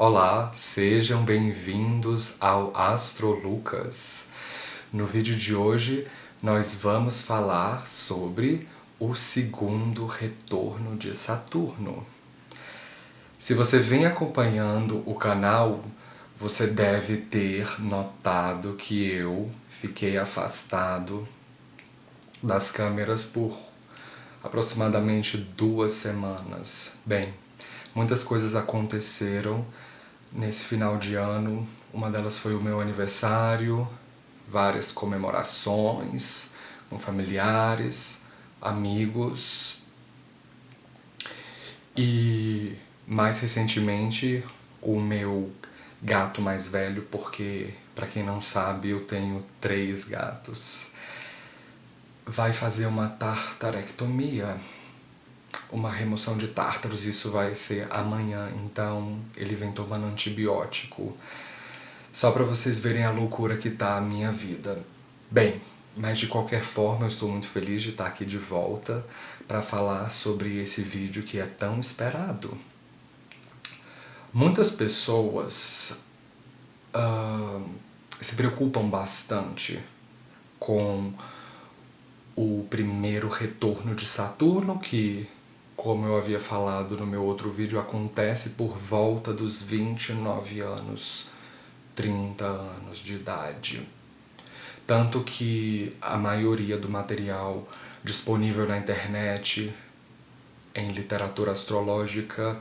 Olá, sejam bem-vindos ao Astro Lucas. No vídeo de hoje nós vamos falar sobre o segundo retorno de Saturno. Se você vem acompanhando o canal, você deve ter notado que eu fiquei afastado das câmeras por aproximadamente 2 semanas. Bem, muitas coisas aconteceram nesse final de ano. Uma delas foi o meu aniversário, várias comemorações com familiares, amigos e mais recentemente o meu gato mais velho, porque, para quem não sabe, eu tenho 3 gatos. Vai fazer uma tartarectomia, uma remoção de tártaros, isso vai ser amanhã, então ele vem tomando antibiótico. Só para vocês verem a loucura que tá a minha vida. Bem, mas de qualquer forma eu estou muito feliz de estar aqui de volta para falar sobre esse vídeo que é tão esperado. Muitas pessoas se preocupam bastante com o primeiro retorno de Saturno, que, como eu havia falado no meu outro vídeo, acontece por volta dos 29 anos, 30 anos de idade. Tanto que a maioria do material disponível na internet, em literatura astrológica,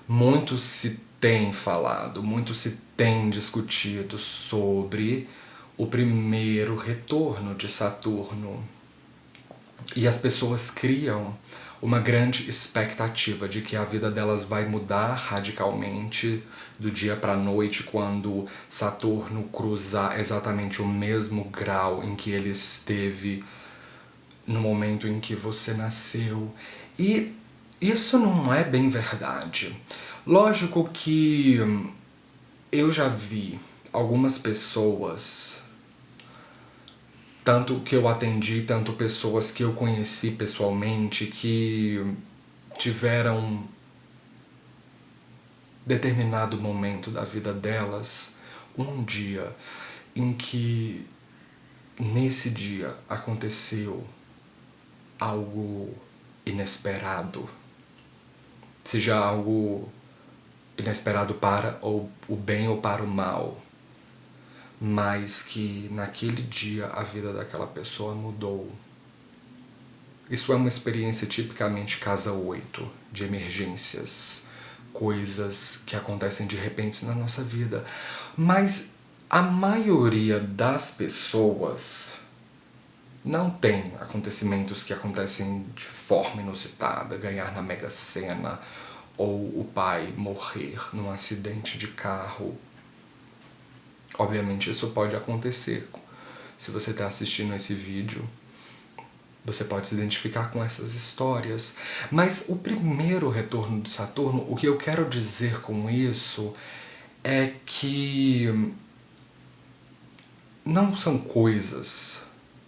muito se tem falado, muito se tem discutido sobre o primeiro retorno de Saturno. E as pessoas criam uma grande expectativa de que a vida delas vai mudar radicalmente do dia para a noite quando Saturno cruzar exatamente o mesmo grau em que ele esteve no momento em que você nasceu. E isso não é bem verdade. Lógico que eu já vi algumas pessoas, tanto que eu atendi, tanto pessoas que eu conheci pessoalmente, que tiveram determinado momento da vida delas, um dia em que nesse dia aconteceu algo inesperado, seja algo inesperado para o bem ou para o mal, mas que naquele dia a vida daquela pessoa mudou. Isso é uma experiência tipicamente casa 8, de emergências, coisas que acontecem de repente na nossa vida. Mas a maioria das pessoas não tem acontecimentos que acontecem de forma inusitada, ganhar na Mega Sena, ou o pai morrer num acidente de carro. Obviamente isso pode acontecer. Se você está assistindo esse vídeo, você pode se identificar com essas histórias. Mas o primeiro retorno de Saturno, o que eu quero dizer com isso é que não são coisas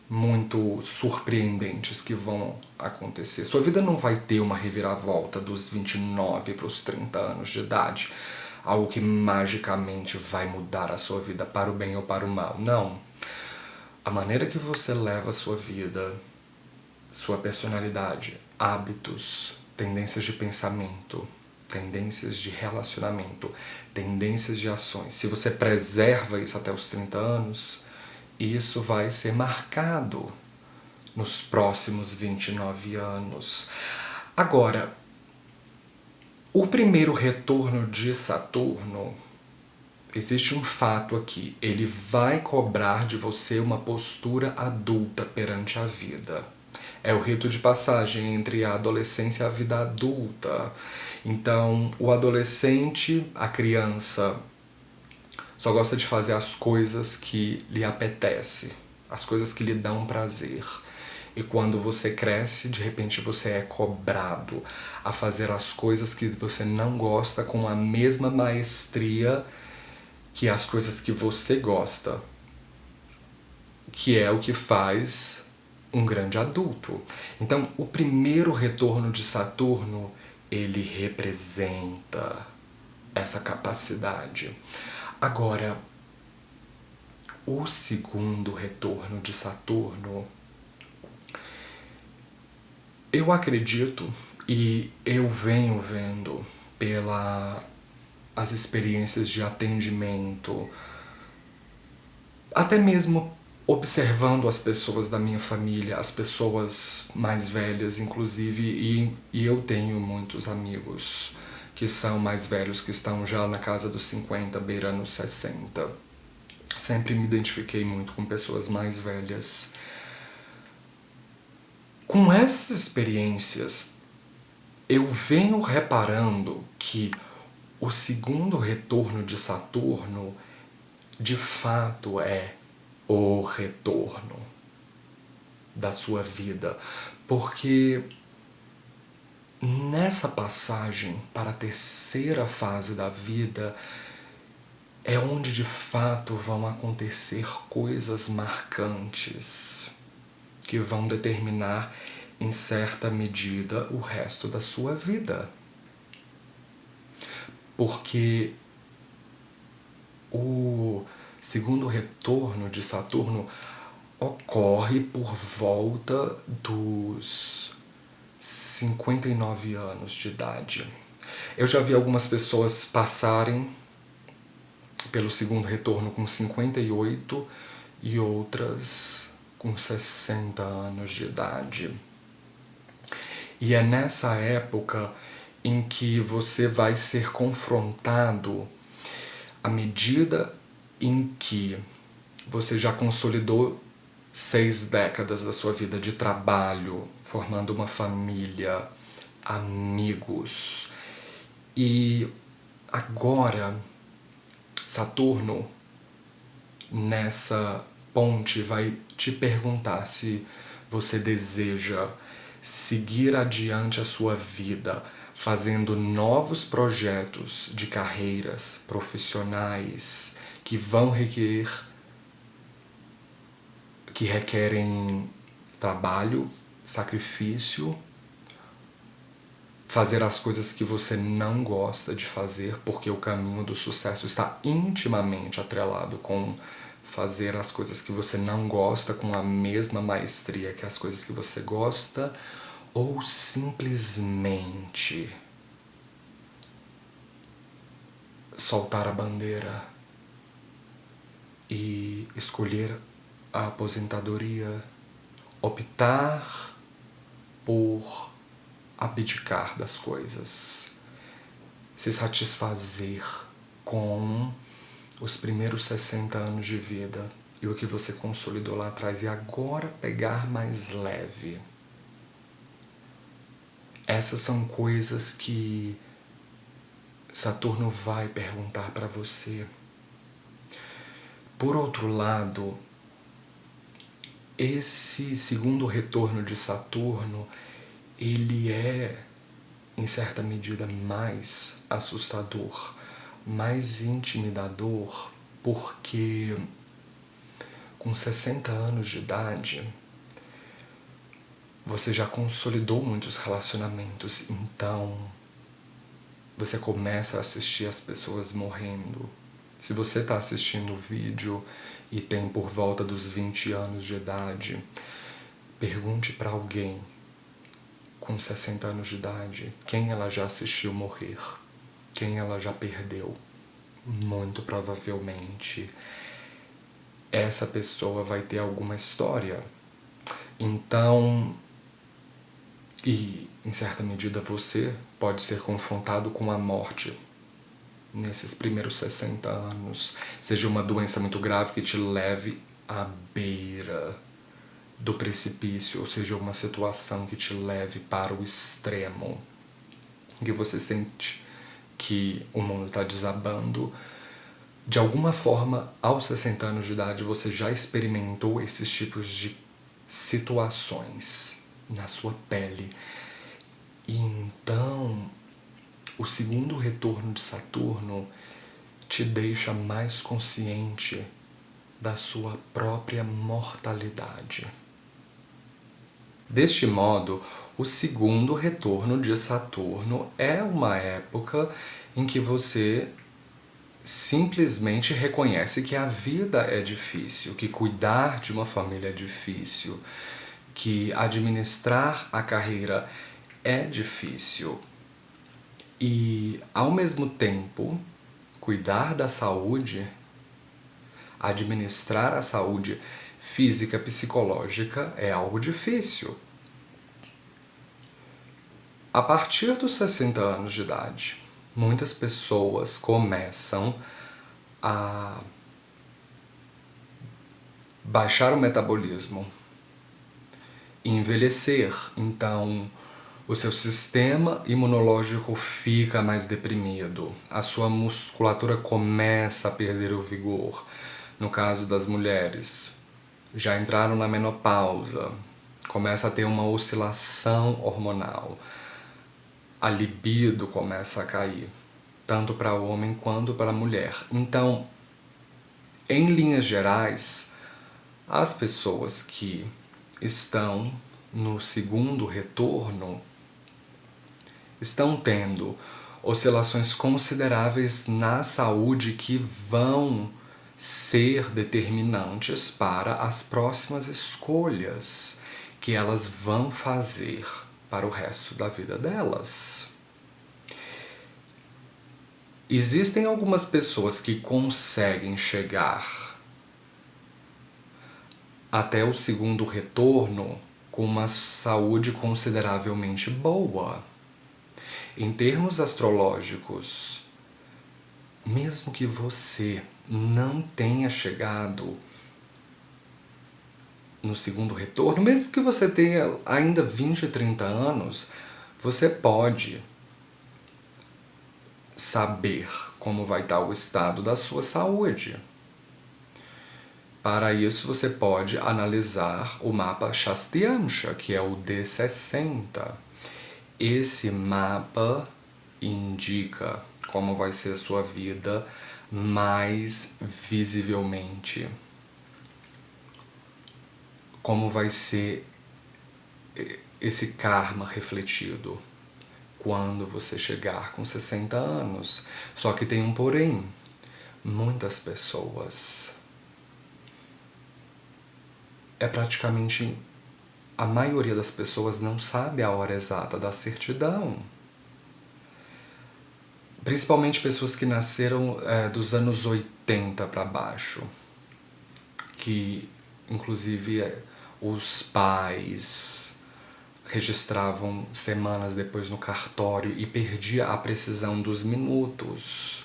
muito surpreendentes que vão acontecer. Sua vida não vai ter uma reviravolta dos 29 para os 30 anos de idade, algo que magicamente vai mudar a sua vida para o bem ou para o mal. Não. A maneira que você leva a sua vida, sua personalidade, hábitos, tendências de pensamento, tendências de relacionamento, tendências de ações, se você preserva isso até os 30 anos, isso vai ser marcado nos próximos 29 anos. Agora, o primeiro retorno de Saturno, existe um fato aqui, ele vai cobrar de você uma postura adulta perante a vida. É o rito de passagem entre a adolescência e a vida adulta. Então, o adolescente, a criança, só gosta de fazer as coisas que lhe apetece, as coisas que lhe dão prazer. E quando você cresce, de repente você é cobrado a fazer as coisas que você não gosta com a mesma maestria que as coisas que você gosta, que é o que faz um grande adulto. Então, o primeiro retorno de Saturno, ele representa essa capacidade. Agora, o segundo retorno de Saturno, eu acredito e eu venho vendo pelas experiências de atendimento, até mesmo observando as pessoas da minha família, as pessoas mais velhas, inclusive, e eu tenho muitos amigos que são mais velhos, que estão já na casa dos 50, beirando 60. Sempre me identifiquei muito com pessoas mais velhas. Com essas experiências, eu venho reparando que o segundo retorno de Saturno, de fato, é o retorno da sua vida. Porque nessa passagem para a terceira fase da vida é onde de fato vão acontecer coisas marcantes que vão determinar em certa medida o resto da sua vida. Porque o segundo retorno de Saturno ocorre por volta dos 59 anos de idade. Eu já vi algumas pessoas passarem pelo segundo retorno com 58 e outras com 60 anos de idade. E é nessa época em que você vai ser confrontado à medida em que você já consolidou 6 décadas da sua vida de trabalho, formando uma família, amigos. E agora, Saturno, nessa ponte, vai te perguntar se você deseja seguir adiante a sua vida, fazendo novos projetos de carreiras profissionais que requerem trabalho, sacrifício, fazer as coisas que você não gosta de fazer, porque o caminho do sucesso está intimamente atrelado com fazer as coisas que você não gosta com a mesma maestria que as coisas que você gosta, ou simplesmente soltar a bandeira e escolher a aposentadoria, optar por abdicar das coisas, se satisfazer com os primeiros 60 anos de vida e o que você consolidou lá atrás e agora pegar mais leve. Essas são coisas que Saturno vai perguntar para você. Por outro lado, esse segundo retorno de Saturno, ele é, em certa medida, mais assustador, mais intimidador, porque com 60 anos de idade, você já consolidou muitos relacionamentos, então você começa a assistir as pessoas morrendo. Se você está assistindo o vídeo e tem por volta dos 20 anos de idade, pergunte para alguém com 60 anos de idade quem ela já assistiu morrer, quem ela já perdeu. Muito provavelmente essa pessoa vai ter alguma história. Então, e em certa medida você pode ser confrontado com a morte nesses primeiros 60 anos, seja uma doença muito grave que te leve à beira do precipício, ou seja, uma situação que te leve para o extremo, que você sente que o mundo está desabando. De alguma forma, aos 60 anos de idade, você já experimentou esses tipos de situações na sua pele. E então, o segundo retorno de Saturno te deixa mais consciente da sua própria mortalidade. Deste modo, o segundo retorno de Saturno é uma época em que você simplesmente reconhece que a vida é difícil, que cuidar de uma família é difícil, que administrar a carreira é difícil. E, ao mesmo tempo, cuidar da saúde, administrar a saúde física, psicológica é algo difícil. A partir dos 60 anos de idade, muitas pessoas começam a baixar o metabolismo, envelhecer. Então, o seu sistema imunológico fica mais deprimido, a sua musculatura começa a perder o vigor. No caso das mulheres, já entraram na menopausa, começa a ter uma oscilação hormonal, a libido começa a cair, tanto para o homem quanto para a mulher. Então, em linhas gerais, as pessoas que estão no segundo retorno estão tendo oscilações consideráveis na saúde que vão ser determinantes para as próximas escolhas que elas vão fazer para o resto da vida delas. Existem algumas pessoas que conseguem chegar até o segundo retorno com uma saúde consideravelmente boa. Em termos astrológicos, mesmo que você não tenha chegado no segundo retorno, mesmo que você tenha ainda 20, 30 anos, você pode saber como vai estar o estado da sua saúde. Para isso, você pode analisar o mapa Shastyamsha, que é o D60. Esse mapa indica como vai ser a sua vida mais visivelmente. Como vai ser esse karma refletido quando você chegar com 60 anos. Só que tem um porém. Muitas pessoas, praticamente a maioria das pessoas não sabe a hora exata da certidão. Principalmente pessoas que nasceram dos anos 80 para baixo. Que, inclusive, os pais registravam semanas depois no cartório e perdia a precisão dos minutos.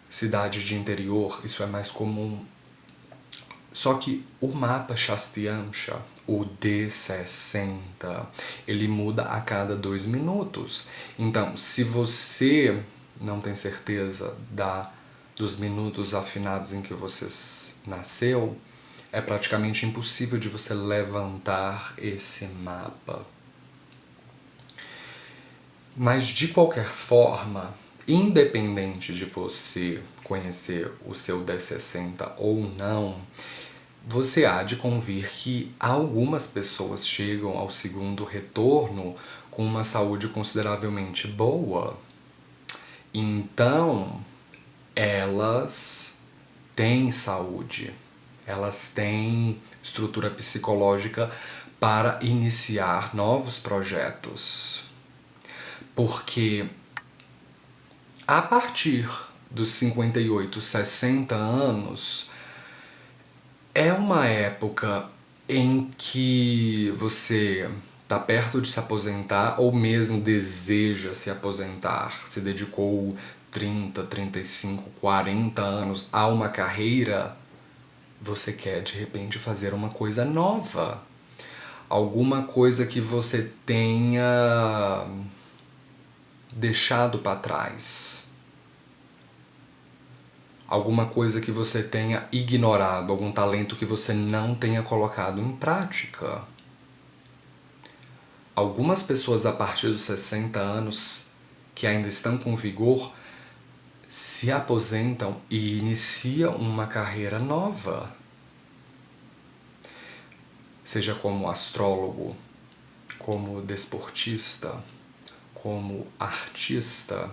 Cidade de interior, isso é mais comum. Só que o mapa Shastyamsha, o D60, ele muda a cada 2 minutos. Então, se você não tem certeza dos minutos afinados em que você nasceu, é praticamente impossível de você levantar esse mapa. Mas, de qualquer forma, independente de você conhecer o seu D60 ou não, você há de convir que algumas pessoas chegam ao segundo retorno com uma saúde consideravelmente boa. Então, elas têm saúde, elas têm estrutura psicológica para iniciar novos projetos. Porque a partir dos 58, 60 anos, é uma época em que você está perto de se aposentar ou mesmo deseja se aposentar, se dedicou 30, 35, 40 anos a uma carreira, você quer de repente fazer uma coisa nova. Alguma coisa que você tenha deixado para trás. Alguma coisa que você tenha ignorado, algum talento que você não tenha colocado em prática. Algumas pessoas a partir dos 60 anos, que ainda estão com vigor, se aposentam e iniciam uma carreira nova. Seja como astrólogo, como desportista, como artista,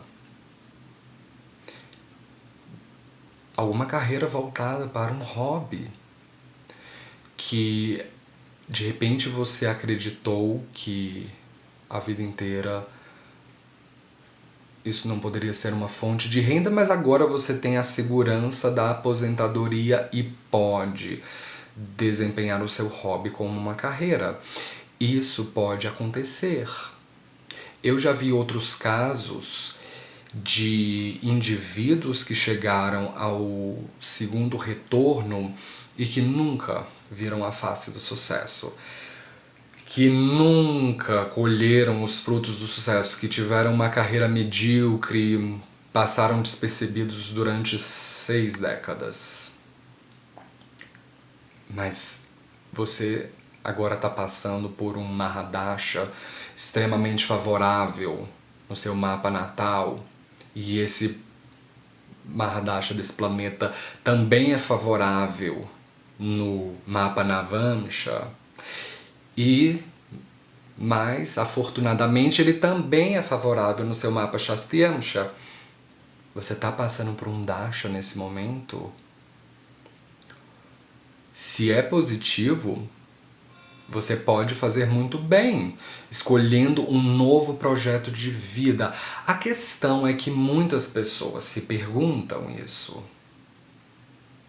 alguma carreira voltada para um hobby que de repente você acreditou que a vida inteira isso não poderia ser uma fonte de renda, mas agora você tem a segurança da aposentadoria e pode desempenhar o seu hobby como uma carreira. Isso pode acontecer. Eu já vi outros casos de indivíduos que chegaram ao segundo retorno e que nunca viram a face do sucesso, que nunca colheram os frutos do sucesso, que tiveram uma carreira medíocre, passaram despercebidos durante 6 décadas. Mas você agora está passando por um Mahadasha extremamente favorável no seu mapa natal, e esse Mahadasha desse planeta também é favorável no mapa Navamsha, e mais afortunadamente ele também é favorável no seu mapa Shastyamsha. Você está passando por um Dasha nesse momento. Se é positivo, você pode fazer muito bem, escolhendo um novo projeto de vida. A questão é que muitas pessoas se perguntam isso.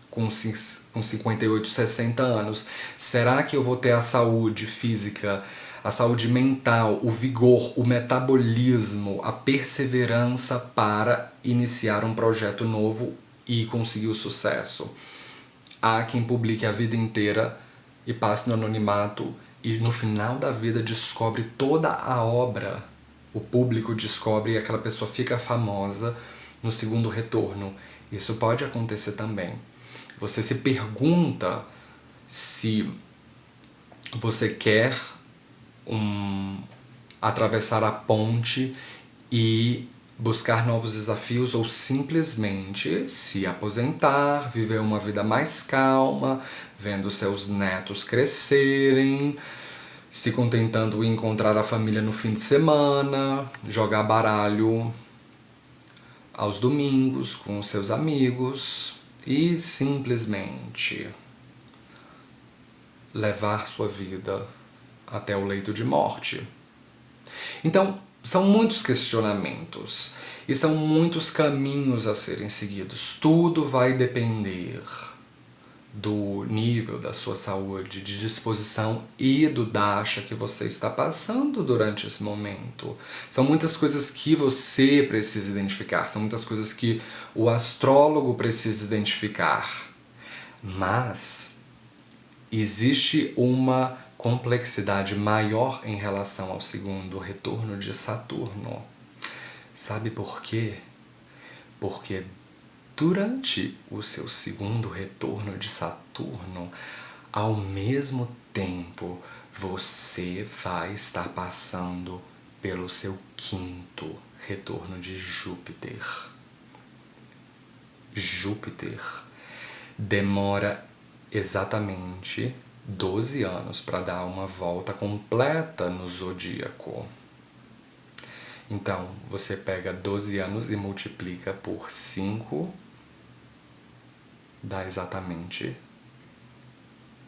Com 58, 60 anos, será que eu vou ter a saúde física, a saúde mental, o vigor, o metabolismo, a perseverança para iniciar um projeto novo e conseguir o sucesso? Há quem publique a vida inteira e passe no anonimato e no final da vida descobre toda a obra. O público descobre e aquela pessoa fica famosa no segundo retorno. Isso pode acontecer também. Você se pergunta se você quer atravessar a ponte e buscar novos desafios ou simplesmente se aposentar, viver uma vida mais calma, vendo seus netos crescerem, se contentando em encontrar a família no fim de semana, jogar baralho aos domingos com seus amigos e simplesmente levar sua vida até o leito de morte. Então, são muitos questionamentos e são muitos caminhos a serem seguidos. Tudo vai depender do nível da sua saúde, de disposição e do dasha que você está passando durante esse momento. São muitas coisas que você precisa identificar, são muitas coisas que o astrólogo precisa identificar. Mas existe uma complexidade maior em relação ao segundo retorno de Saturno. Sabe por quê? Porque durante o seu segundo retorno de Saturno, ao mesmo tempo, você vai estar passando pelo seu quinto retorno de Júpiter. Júpiter demora exatamente 12 anos para dar uma volta completa no zodíaco. Então, você pega 12 anos e multiplica por 5, dá exatamente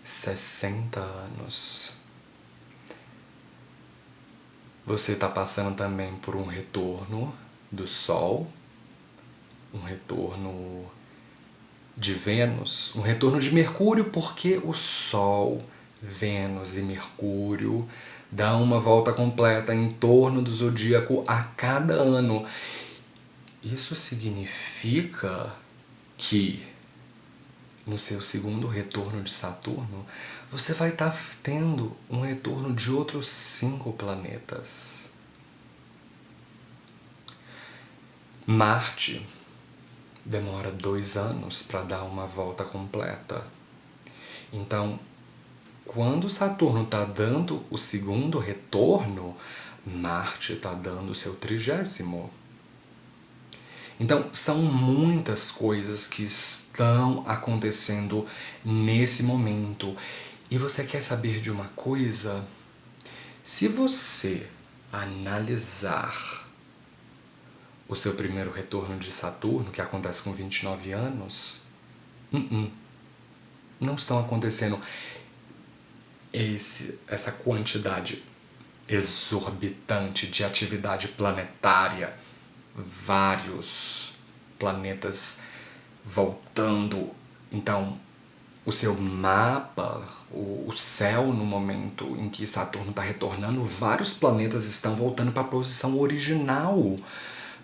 60 anos. Você está passando também por um retorno do Sol, um retorno de Vênus, um retorno de Mercúrio, porque o Sol, Vênus e Mercúrio dão uma volta completa em torno do zodíaco a cada ano. Isso significa que no seu segundo retorno de Saturno, você vai estar tendo um retorno de outros 5 planetas. Marte demora 2 anos para dar uma volta completa. Então, quando Saturno está dando o segundo retorno, Marte está dando o seu 30º. Então, são muitas coisas que estão acontecendo nesse momento. E você quer saber de uma coisa? Se você analisar o seu primeiro retorno de Saturno, que acontece com 29 anos, não estão acontecendo essa quantidade exorbitante de atividade planetária, vários planetas voltando. Então, o seu mapa, o céu no momento em que Saturno está retornando, vários planetas estão voltando para a posição original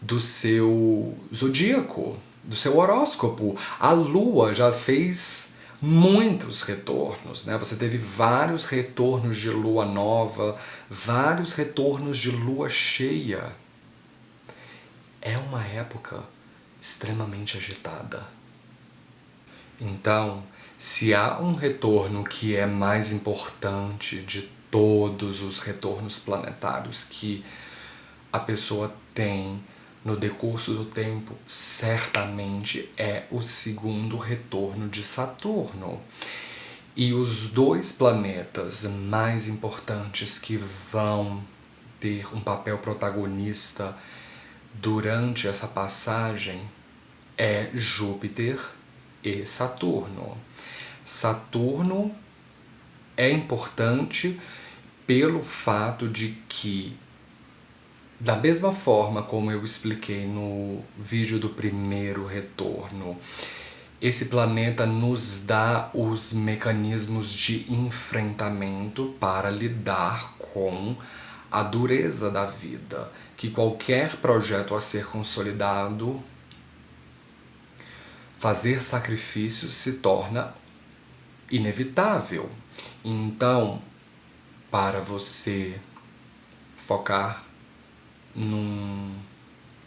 do seu zodíaco, do seu horóscopo. A Lua já fez muitos retornos, né? Você teve vários retornos de lua nova, vários retornos de lua cheia. É uma época extremamente agitada. Então, se há um retorno que é mais importante de todos os retornos planetários que a pessoa tem no decurso do tempo, certamente é o segundo retorno de Saturno. E os dois planetas mais importantes que vão ter um papel protagonista durante essa passagem é Júpiter e Saturno. Saturno é importante pelo fato de que, da mesma forma como eu expliquei no vídeo do primeiro retorno, esse planeta nos dá os mecanismos de enfrentamento para lidar com a dureza da vida, que qualquer projeto a ser consolidado, fazer sacrifícios se torna inevitável. Então, para você focar num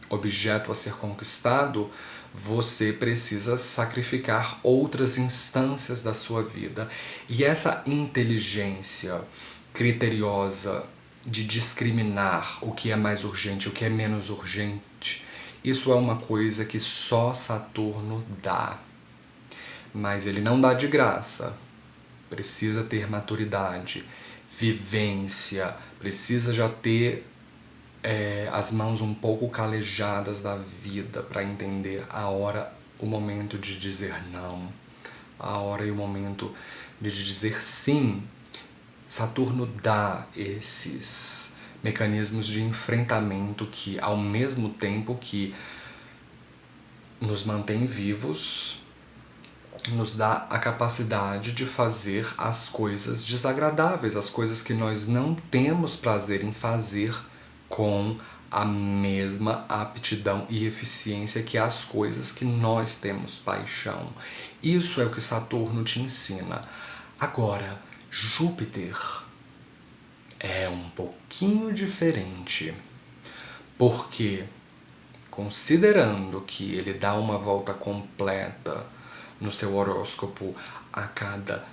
objeto a ser conquistado, você precisa sacrificar outras instâncias da sua vida. E essa inteligência criteriosa de discriminar o que é mais urgente, o que é menos urgente, isso é uma coisa que só Saturno dá. Mas ele não dá de graça. Precisa ter maturidade, vivência, precisa já ter as mãos um pouco calejadas da vida para entender a hora, o momento de dizer não, a hora e o momento de dizer sim. Saturno dá esses mecanismos de enfrentamento que, ao mesmo tempo que nos mantém vivos, nos dá a capacidade de fazer as coisas desagradáveis, as coisas que nós não temos prazer em fazer com a mesma aptidão e eficiência que as coisas que nós temos paixão. Isso é o que Saturno te ensina. Agora, Júpiter é um pouquinho diferente, porque, considerando que ele dá uma volta completa no seu horóscopo a cada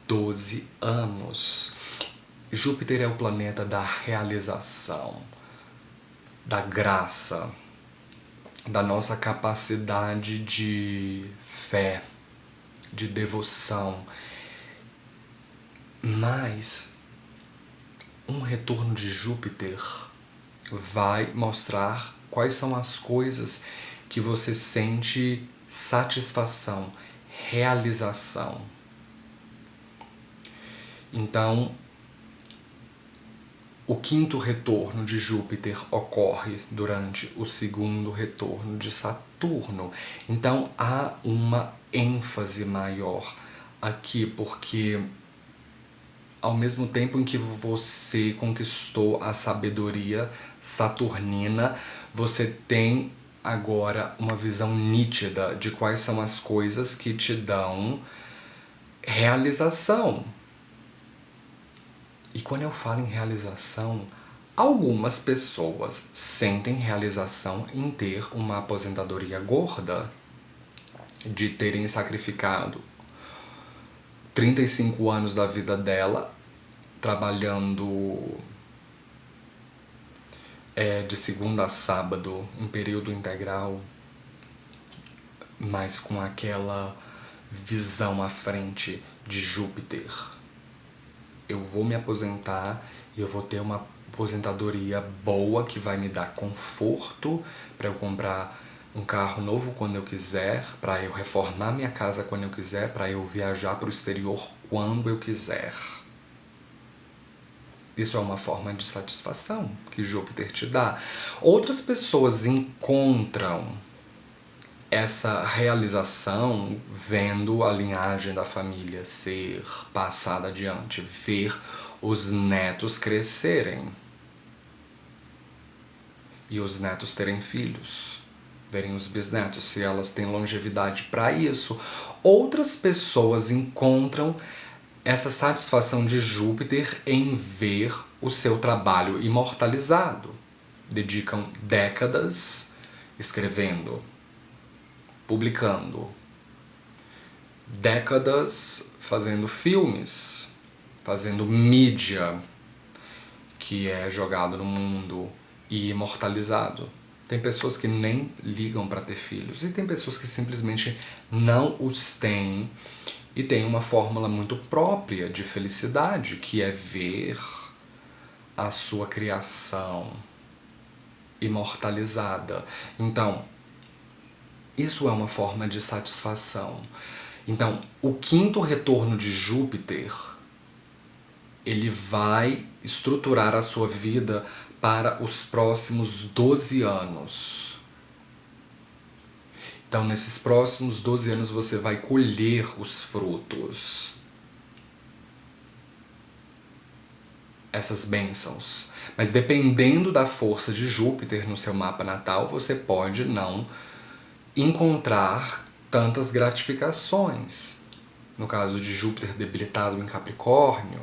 12 anos, Júpiter é o planeta da realização, da graça, da nossa capacidade de fé, de devoção. Mas um retorno de Júpiter vai mostrar quais são as coisas que você sente satisfação, realização. Então, o quinto retorno de Júpiter ocorre durante o segundo retorno de Saturno. Então, há uma ênfase maior aqui, porque ao mesmo tempo em que você conquistou a sabedoria saturnina, você tem agora uma visão nítida de quais são as coisas que te dão realização. E quando eu falo em realização, algumas pessoas sentem realização em ter uma aposentadoria gorda, de terem sacrificado 35 anos da vida dela trabalhando de segunda a sábado em período integral, mas com aquela visão à frente de Júpiter. Eu vou me aposentar e eu vou ter uma aposentadoria boa que vai me dar conforto para eu comprar um carro novo quando eu quiser, para eu reformar minha casa quando eu quiser, para eu viajar para o exterior quando eu quiser. Isso é uma forma de satisfação que Júpiter te dá. Outras pessoas encontram essa realização vendo a linhagem da família ser passada adiante, ver os netos crescerem e os netos terem filhos, verem os bisnetos, se elas têm longevidade para isso. Outras pessoas encontram essa satisfação de Júpiter em ver o seu trabalho imortalizado. Dedicam décadas escrevendo, publicando, décadas fazendo filmes, fazendo mídia que é jogado no mundo e imortalizado. Tem pessoas que nem ligam para ter filhos e tem pessoas que simplesmente não os têm e tem uma fórmula muito própria de felicidade, que é ver a sua criação imortalizada. Então, isso é uma forma de satisfação. Então, o quinto retorno de Júpiter, ele vai estruturar a sua vida para os próximos 12 anos. Então, nesses próximos 12 anos, você vai colher os frutos. Essas bênçãos. Mas dependendo da força de Júpiter no seu mapa natal, você pode não encontrar tantas gratificações. No caso de Júpiter debilitado em Capricórnio,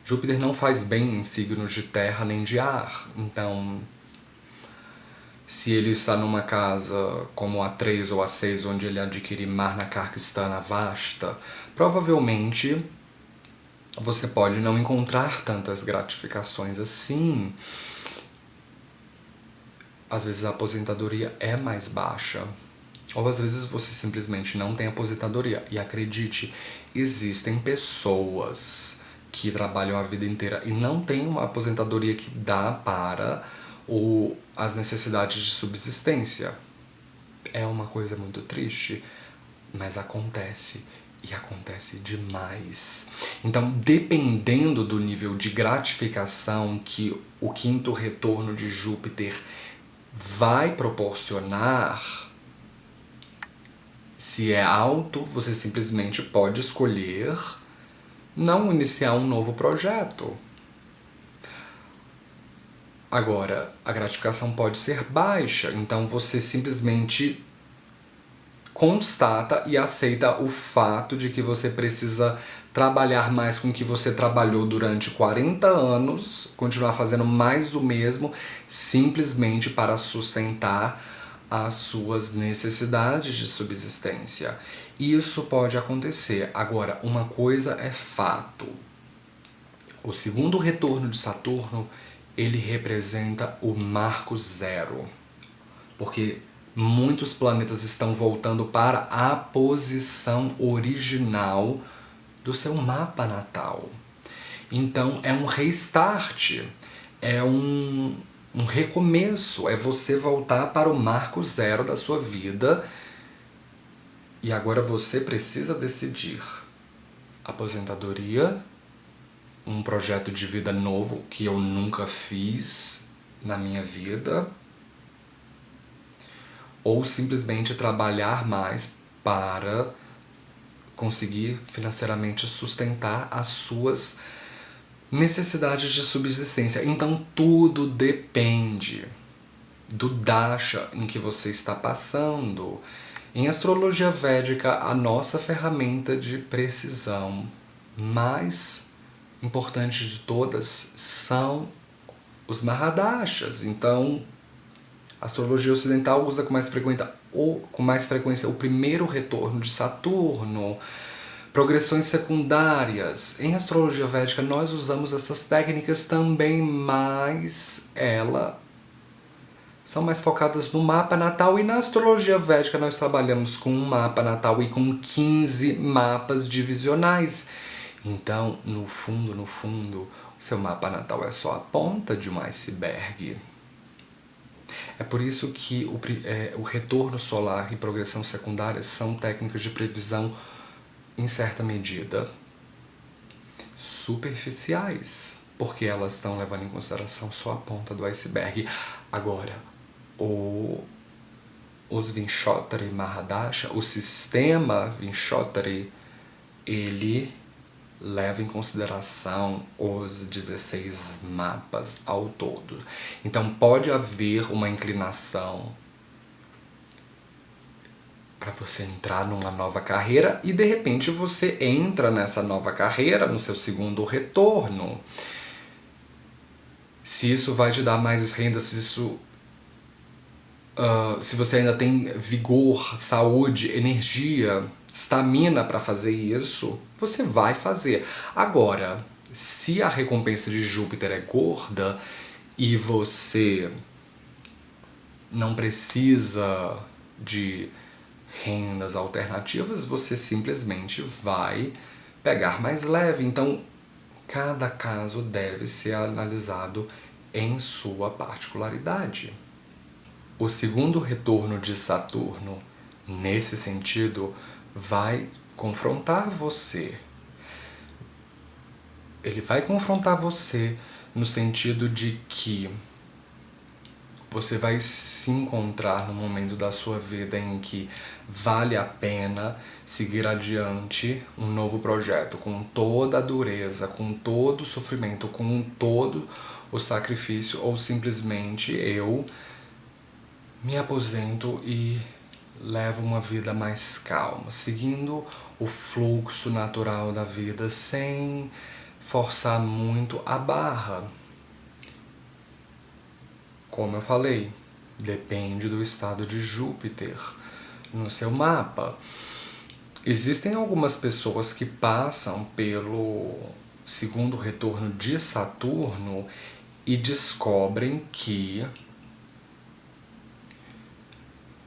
Júpiter não faz bem em signos de terra nem de ar. Então, se ele está numa casa como a 3 ou a 6, onde ele adquire Marna Karkistana Vasta, provavelmente você pode não encontrar tantas gratificações assim. Às vezes a aposentadoria é mais baixa. Ou às vezes você simplesmente não tem aposentadoria. E acredite, existem pessoas que trabalham a vida inteira e não têm uma aposentadoria que dá para as necessidades de subsistência. É uma coisa muito triste, mas acontece. E acontece demais. Então, dependendo do nível de gratificação que o quinto retorno de Júpiter vai proporcionar, se é alto, você simplesmente pode escolher não iniciar um novo projeto. Agora, a gratificação pode ser baixa, então você simplesmente constata e aceita o fato de que você precisa trabalhar mais com o que você trabalhou durante 40 anos, continuar fazendo mais do mesmo, simplesmente para sustentar as suas necessidades de subsistência. Isso pode acontecer. Agora, uma coisa é fato. O segundo retorno de Saturno, ele representa o marco zero. Porque muitos planetas estão voltando para a posição original do seu mapa natal. Então é um restart, é um recomeço, é você voltar para o marco zero da sua vida. E agora você precisa decidir: aposentadoria, um projeto de vida novo que eu nunca fiz na minha vida, ou simplesmente trabalhar mais para conseguir financeiramente sustentar as suas necessidades de subsistência. Então tudo depende do dasha em que você está passando. Em astrologia védica, a nossa ferramenta de precisão mais importante de todas são os Mahadashas. Então, a astrologia ocidental usa com mais frequência o primeiro retorno de Saturno, progressões secundárias. Em astrologia védica nós usamos essas técnicas também, mas elas são mais focadas no mapa natal, e na astrologia védica nós trabalhamos com um mapa natal e com 15 mapas divisionais. Então, no fundo, o seu mapa natal é só a ponta de um iceberg. É por isso que o retorno solar e progressão secundária são técnicas de previsão, em certa medida, superficiais, porque elas estão levando em consideração só a ponta do iceberg. Agora, os Vinshottari Mahadasha, o sistema Vinshottari, ele leva em consideração os 16 mapas ao todo. Então pode haver uma inclinação para você entrar numa nova carreira e de repente você entra nessa nova carreira no seu segundo retorno. Se isso vai te dar mais renda, se você ainda tem vigor, saúde, energia, estamina para fazer isso, você vai fazer. Agora, se a recompensa de Júpiter é gorda e você não precisa de rendas alternativas, você simplesmente vai pegar mais leve. Então, cada caso deve ser analisado em sua particularidade. O segundo retorno de Saturno, nesse sentido, vai confrontar você. Ele vai confrontar você no sentido de que você vai se encontrar no momento da sua vida em que vale a pena seguir adiante um novo projeto com toda a dureza, com todo o sofrimento, com todo o sacrifício, ou simplesmente eu me aposento e levo uma vida mais calma, seguindo o fluxo natural da vida sem forçar muito a barra. Como eu falei, depende do estado de Júpiter no seu mapa. Existem algumas pessoas que passam pelo segundo retorno de Saturno e descobrem que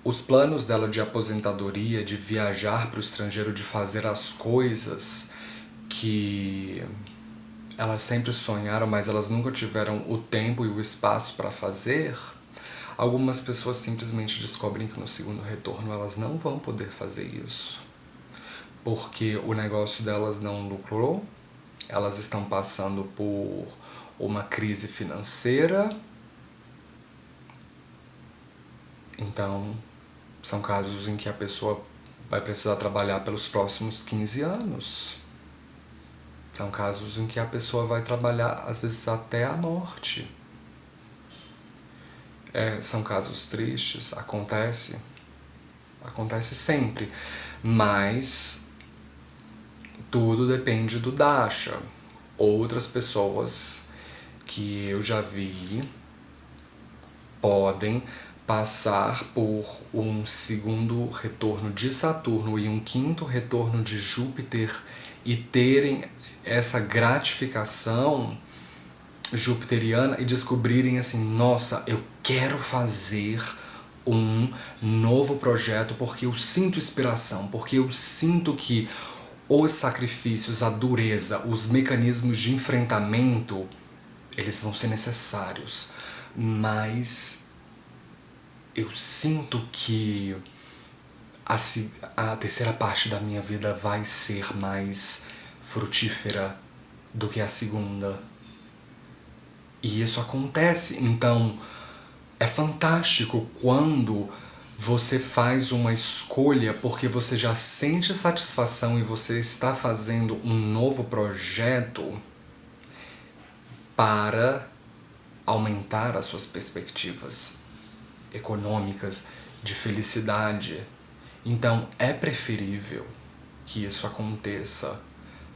os planos dela de aposentadoria, de viajar para o estrangeiro, de fazer as coisas que elas sempre sonharam, mas elas nunca tiveram o tempo e o espaço para fazer, algumas pessoas simplesmente descobrem que no segundo retorno elas não vão poder fazer isso. Porque o negócio delas não lucrou, elas estão passando por uma crise financeira. Então, são casos em que a pessoa vai precisar trabalhar pelos próximos 15 anos. São casos em que a pessoa vai trabalhar, às vezes, até a morte. São casos tristes, acontece sempre, mas tudo depende do Dasha. Outras pessoas que eu já vi podem passar por um segundo retorno de Saturno e um quinto retorno de Júpiter e terem essa gratificação jupiteriana e descobrirem assim, nossa, eu quero fazer um novo projeto porque eu sinto inspiração, porque eu sinto que os sacrifícios, a dureza, os mecanismos de enfrentamento, eles vão ser necessários, mas eu sinto que a terceira parte da minha vida vai ser mais frutífera do que a segunda. E isso acontece. Então, é fantástico quando você faz uma escolha porque você já sente satisfação e você está fazendo um novo projeto para aumentar as suas perspectivas econômicas, de felicidade. Então, é preferível que isso aconteça.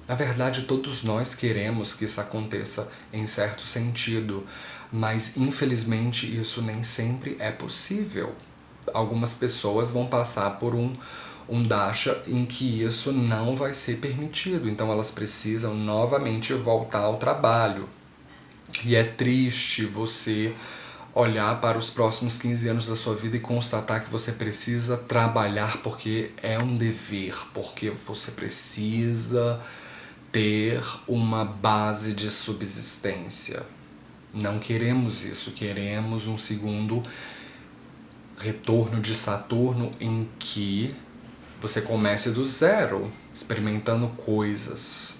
Na verdade, todos nós queremos que isso aconteça em certo sentido, mas infelizmente isso nem sempre é possível. Algumas pessoas vão passar por um dasha em que isso não vai ser permitido, então elas precisam novamente voltar ao trabalho. E é triste você olhar para os próximos 15 anos da sua vida e constatar que você precisa trabalhar porque é um dever, porque você precisa ter uma base de subsistência. Não queremos isso, queremos um segundo retorno de Saturno em que você comece do zero, experimentando coisas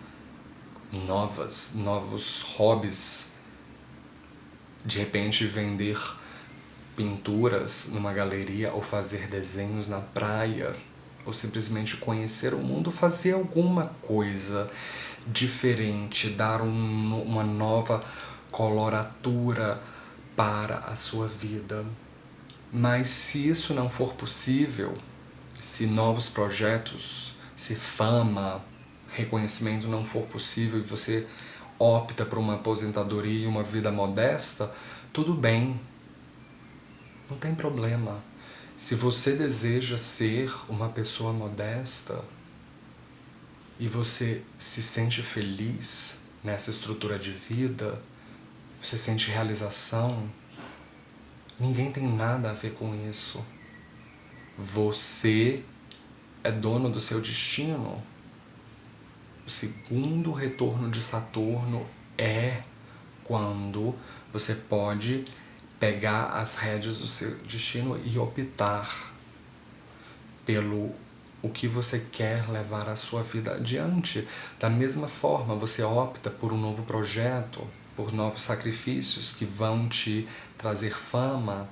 novas, novos hobbies. De repente vender pinturas numa galeria ou fazer desenhos na praia ou simplesmente conhecer o mundo, fazer alguma coisa diferente, dar uma nova coloratura para a sua vida. Mas se isso não for possível, se novos projetos, se fama, reconhecimento não for possível e você opta por uma aposentadoria e uma vida modesta, tudo bem, não tem problema. Se você deseja ser uma pessoa modesta e você se sente feliz nessa estrutura de vida, você sente realização, ninguém tem nada a ver com isso. Você é dono do seu destino. O segundo retorno de Saturno é quando você pode pegar as rédeas do seu destino e optar pelo o que você quer levar a sua vida adiante. Da mesma forma, você opta por um novo projeto, por novos sacrifícios que vão te trazer fama.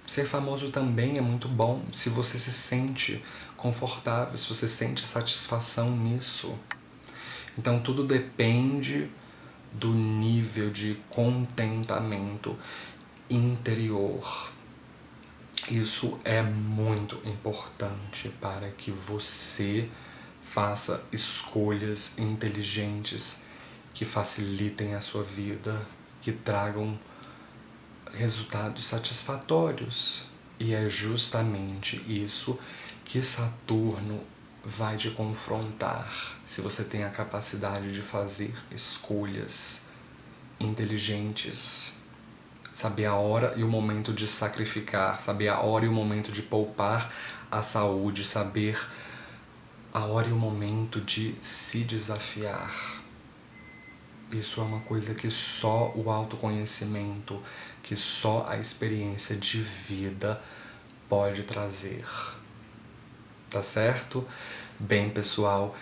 Ser famoso também é muito bom se você se sente confortável, se você sente satisfação nisso. Então tudo depende do nível de contentamento interior. Isso é muito importante para que você faça escolhas inteligentes que facilitem a sua vida, que tragam resultados satisfatórios. E é justamente isso que Saturno vai te confrontar, se você tem a capacidade de fazer escolhas inteligentes, saber a hora e o momento de sacrificar, saber a hora e o momento de poupar a saúde, saber a hora e o momento de se desafiar. Isso é uma coisa que só o autoconhecimento, que só a experiência de vida pode trazer. Tá certo? Bem, pessoal,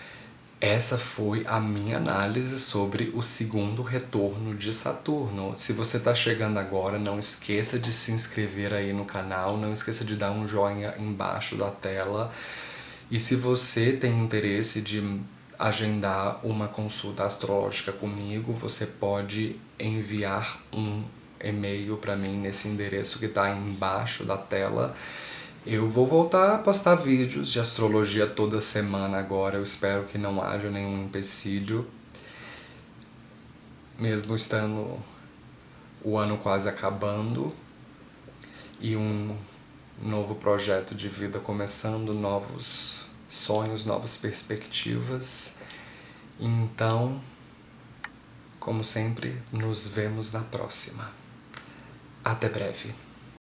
essa foi a minha análise sobre o segundo retorno de Saturno. Se você está chegando agora, não esqueça de se inscrever aí no canal, não esqueça de dar um joinha embaixo da tela. E se você tem interesse de agendar uma consulta astrológica comigo, você pode enviar um e-mail para mim nesse endereço que está embaixo da tela. Eu vou voltar a postar vídeos de astrologia toda semana agora, eu espero que não haja nenhum empecilho, mesmo estando o ano quase acabando e um novo projeto de vida começando, novos sonhos, novas perspectivas. Então, como sempre, nos vemos na próxima. Até breve.